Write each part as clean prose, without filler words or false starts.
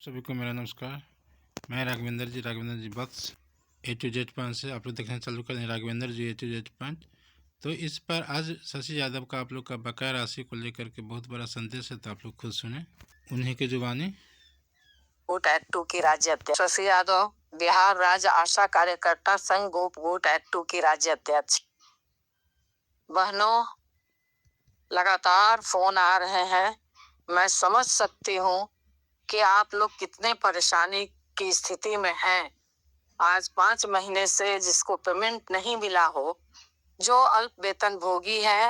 सभी को मेरा नमस्कार। मैं राघवेंद्र जी बक्स A to Z पॉइंट से आप लोग देखना चालू कर दें। राघवेंद्र जी A to Z पॉइंट। तो इस पर आज शशि यादव का आप लोग का बकाया राशि को लेकर के बहुत बड़ा संदेश है, तो आप लोग खुद सुने उन्हीं की जुबानी। गोट एक्ट 2 की राज्य अध्यक्ष शशि यादव, बिहार राज्य आशा कार्यकर्ता संघ गोट एक्ट 2 की राज्य अध्यक्ष। बहनों, लगातार फोन आ रहे हैं। मैं समझ सकती हूँ कि आप लोग कितने परेशानी की स्थिति में हैं। आज 5 महीने से जिसको पेमेंट नहीं मिला हो, जो अल्प वेतन भोगी है,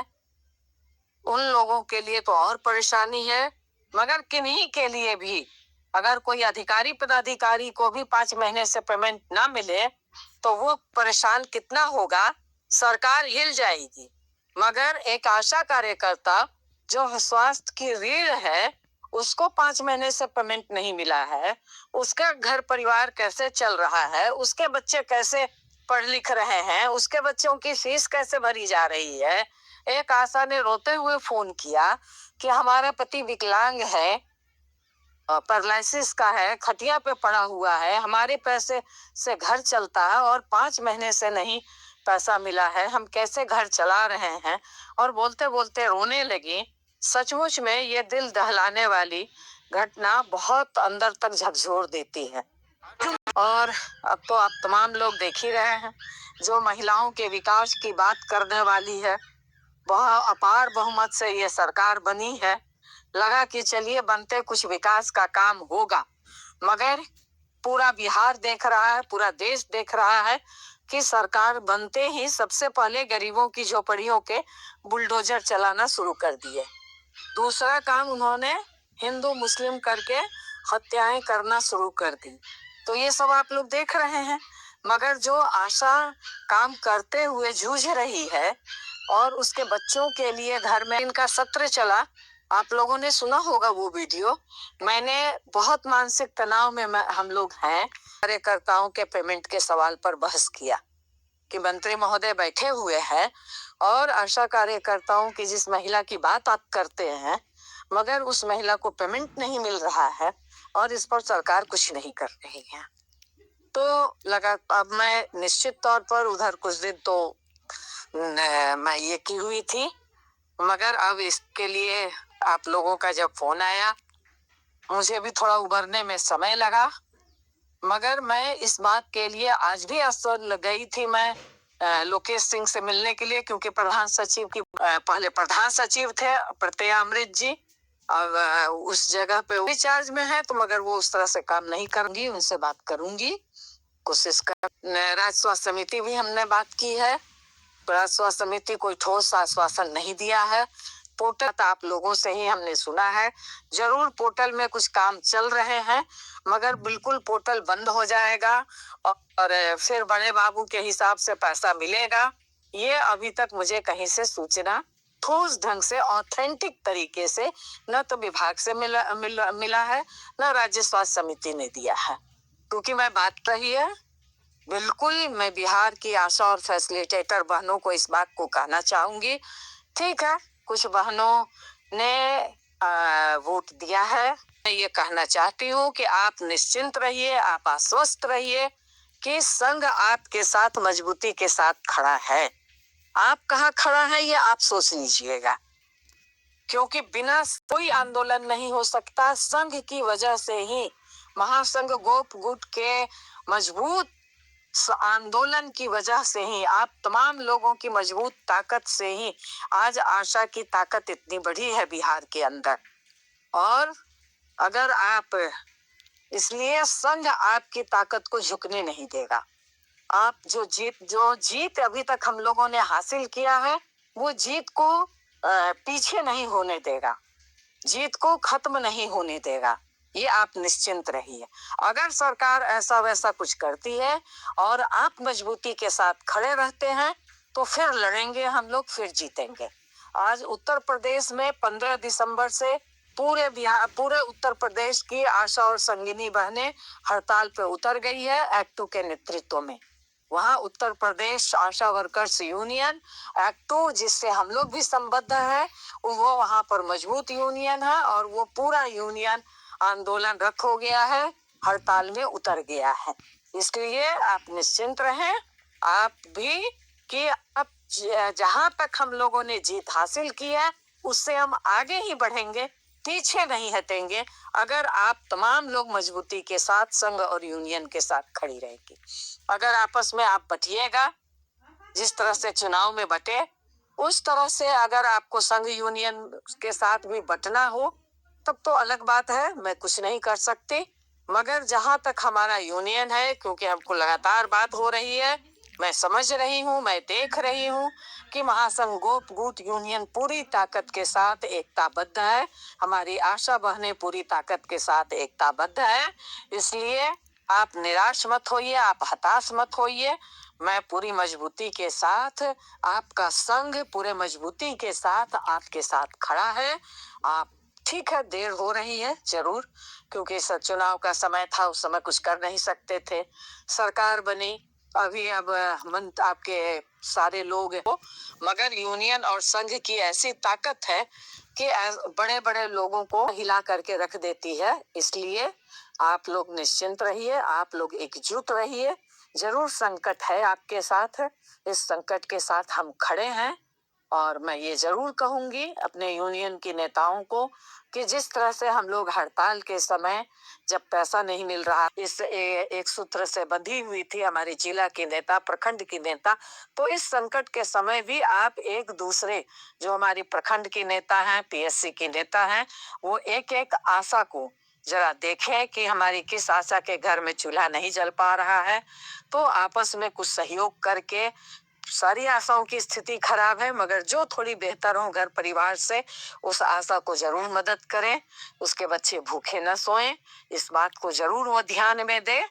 उन लोगों के लिए तो और परेशानी है, मगर किन्हीं के लिए भी अगर कोई अधिकारी पदाधिकारी को भी 5 महीने से पेमेंट ना मिले तो वो परेशान कितना होगा। सरकार हिल जाएगी, मगर एक आशा कार्यकर्ता जो स्वास्थ्य की रीढ़ है, उसको 5 महीने से पेमेंट नहीं मिला है। उसका घर परिवार कैसे चल रहा है, उसके बच्चे कैसे पढ़ लिख रहे हैं, उसके बच्चों की फीस कैसे भरी जा रही है। एक आशा ने रोते हुए फोन किया कि हमारा पति विकलांग है, पैरालिसिस का है, खटिया पे पड़ा हुआ है, हमारे पैसे से घर चलता है और 5 महीने से नहीं पैसा मिला है, हम कैसे घर चला रहे हैं। और बोलते बोलते रोने लगी। सचमुच में ये दिल दहलाने वाली घटना बहुत अंदर तक झकझोर देती है। और अब तो आप तमाम लोग देख ही रहे हैं, जो महिलाओं के विकास की बात करने वाली है, बहुत अपार बहुमत से ये सरकार बनी है। लगा कि चलिए बनते कुछ विकास का काम होगा, मगर पूरा बिहार देख रहा है, पूरा देश देख रहा है कि सरकार बनते ही सबसे पहले गरीबों की झोपड़ियों के बुलडोजर चलाना शुरू कर दिए। दूसरा काम उन्होंने हिंदू मुस्लिम करके हत्याएं करना शुरू कर दी। तो ये सब आप लोग देख रहे हैं, मगर जो आशा काम करते हुए जूझ रही है और उसके बच्चों के लिए घर में इनका सत्र चला, आप लोगों ने सुना होगा वो वीडियो। मैंने बहुत मानसिक तनाव में हम लोग हैं, कार्यकर्ताओं के पेमेंट के सवाल पर बहस किया कि मंत्री महोदय बैठे हुए हैं और आशा कार्यकर्ताओं की जिस महिला की बात आप करते हैं, मगर उस महिला को पेमेंट नहीं मिल रहा है और इस पर सरकार कुछ नहीं कर रही है। तो लगा अब मैं निश्चित तौर पर उधर कुछ दिन तो मैं ये की हुई थी, मगर अब इसके लिए आप लोगों का जब फोन आया, मुझे भी थोड़ा उभरने में समय लगा। मगर मैं इस बात के लिए आज भी अस्वस्थ गई थी मैं लोकेश सिंह से मिलने के लिए, क्योंकि प्रधान सचिव की पहले प्रधान सचिव थे प्रत्यया अमृत जी, अब उस जगह पे वो चार्ज में है, तो मगर वो उस तरह से काम नहीं करूंगी, उनसे बात करूंगी, कोशिश कर। राज्य स्वास्थ्य समिति भी हमने बात की है, राज्य स्वास्थ्य समिति कोई ठोस आश्वासन नहीं दिया है। पोर्टल आप लोगों से ही हमने सुना है, जरूर पोर्टल में कुछ काम चल रहे हैं, मगर बिल्कुल पोर्टल बंद हो जाएगा और फिर बड़े बाबू के हिसाब से पैसा मिलेगा, ये अभी तक मुझे कहीं से सूचना ठोस ढंग से ऑथेंटिक तरीके से न तो विभाग से मिला है, न राज्य स्वास्थ्य समिति ने दिया है। क्योंकि मैं बात रही है, बिल्कुल मैं बिहार की आशा और फैसिलिटेटर बहनों को इस बात को कहना चाहूंगी, ठीक है, कुछ बहनों ने वोट दिया है। मैं ये कहना चाहती हूँ कि आप निश्चिंत रहिए, आप आश्वस्त रहिए कि संघ आपके साथ मजबूती के साथ खड़ा है। आप कहाँ खड़ा है ये आप सोच लीजिएगा, क्योंकि बिना कोई आंदोलन नहीं हो सकता। संघ की वजह से ही, महासंघ गोप गुट के मजबूत आंदोलन की वजह से ही, आप तमाम लोगों की मजबूत ताकत से ही आज आशा की ताकत इतनी बड़ी है बिहार के अंदर। और अगर आप, इसलिए संघ आपकी ताकत को झुकने नहीं देगा। आप जो जीत अभी तक हम लोगों ने हासिल किया है, वो जीत को पीछे नहीं होने देगा, जीत को खत्म नहीं होने देगा, ये आप निश्चिंत रहिए। अगर सरकार ऐसा वैसा कुछ करती है और आप मजबूती के साथ खड़े रहते हैं, तो फिर लड़ेंगे हम लोग, फिर जीतेंगे। आज उत्तर प्रदेश में 15 दिसंबर से पूरे उत्तर प्रदेश की आशा और संगिनी बहनें हड़ताल पे उतर गई है एक्ट 2 के नेतृत्व में। वहाँ उत्तर प्रदेश आशा वर्कर्स यूनियन एक्ट 2, जिससे हम लोग भी संबद्ध है, वो वहाँ पर मजबूत यूनियन है और वो पूरा यूनियन आंदोलन रख हो गया है, हड़ताल में उतर गया है। इसलिए आप निश्चिंत रहें, आप भी, कि अब जहां तक हम लोगों ने जीत हासिल की है उससे हम आगे ही बढ़ेंगे, पीछे नहीं हटेंगे, अगर आप तमाम लोग मजबूती के साथ संघ और यूनियन के साथ खड़ी रहेगी। अगर आपस में आप बटिएगा, जिस तरह से चुनाव में बटे, उस तरह से अगर आपको संघ यूनियन के साथ भी बटना हो तब तो अलग बात है, मैं कुछ नहीं कर सकती। मगर जहां तक हमारा यूनियन है, क्योंकि हमको लगातार बात हो रही है, मैं समझ रही हूँ, मैं देख रही हूँ कि महासंघ गोप गूट यूनियन पूरी ताकत के साथ एकताबद्ध है, हमारी आशा बहनें पूरी ताकत के साथ एकताबद्ध है। इसलिए आप निराश मत होइए, आप हताश मत होइए। मैं पूरी मजबूती के साथ, आपका संघ पूरे मजबूती के साथ आपके साथ खड़ा है। आप, ठीक है, देर हो रही है जरूर, क्योंकि चुनाव का समय था, उस समय कुछ कर नहीं सकते थे, सरकार बनी अभी, अब आपके सारे लोग हो, मगर यूनियन और संघ की ऐसी ताकत है कि बड़े बड़े लोगों को हिला करके रख देती है। इसलिए आप लोग निश्चिंत रहिए, आप लोग एकजुट रहिए। जरूर संकट है आपके साथ, इस संकट के साथ हम खड़े हैं। और मैं ये जरूर कहूंगी अपने यूनियन के नेताओं को कि जिस तरह से हम लोग हड़ताल के समय जब पैसा नहीं मिल रहा, इस एक सूत्र से बंधी हुई थी हमारी जिला की नेता, प्रखंड की नेता, तो इस संकट के समय भी आप एक दूसरे, जो हमारी प्रखंड की नेता हैं, पीएससी की नेता हैं, वो एक एक आशा को जरा देखें कि हमारी किस आशा के घर में चूल्हा नहीं जल पा रहा है, तो आपस में कुछ सहयोग करके, सारी आशाओं की स्थिति खराब है, मगर जो थोड़ी बेहतर हो घर परिवार से, उस आशा को जरूर मदद करें। उसके बच्चे भूखे न सोएं, इस बात को जरूर वो ध्यान में दे।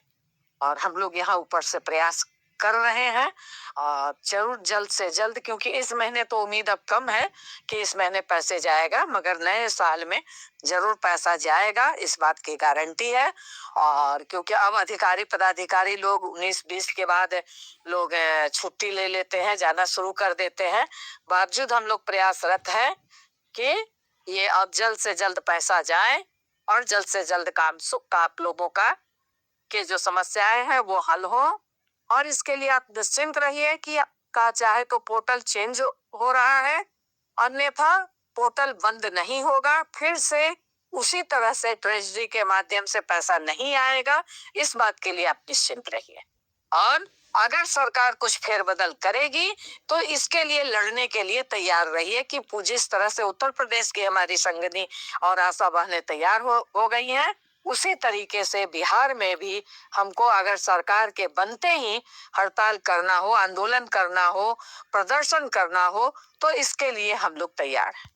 और हम लोग यहाँ ऊपर से प्रयास कर रहे हैं, और जरूर जल्द से जल्द, क्योंकि इस महीने तो उम्मीद अब कम है कि इस महीने पैसे जाएगा, मगर नए साल में जरूर पैसा जाएगा, इस बात की गारंटी है। और क्योंकि अब अधिकारी पदाधिकारी लोग 19-20 के बाद लोग छुट्टी ले लेते हैं, जाना शुरू कर देते हैं, बावजूद हम लोग प्रयासरत हैं कि ये अब जल्द से जल्द पैसा जाए और जल्द से जल्द काम सुख आप लोगों का के जो समस्याएं हैं वो हल हो। और इसके लिए आप निश्चिंत रहिए कि आपका चाहे तो पोर्टल चेंज हो रहा है, अन्यथा पोर्टल बंद नहीं होगा, फिर से उसी तरह से ट्रेजरी के माध्यम से पैसा नहीं आएगा, इस बात के लिए आप निश्चिंत रहिए। और अगर सरकार कुछ फेरबदल करेगी तो इसके लिए लड़ने के लिए तैयार रहिए कि जिस तरह से उत्तर प्रदेश की हमारी संगनी और आशा बहनें तैयार हो गई हैं, उसी तरीके से बिहार में भी हमको अगर सरकार के बनते ही हड़ताल करना हो, आंदोलन करना हो, प्रदर्शन करना हो, तो इसके लिए हम लोग तैयार हैं।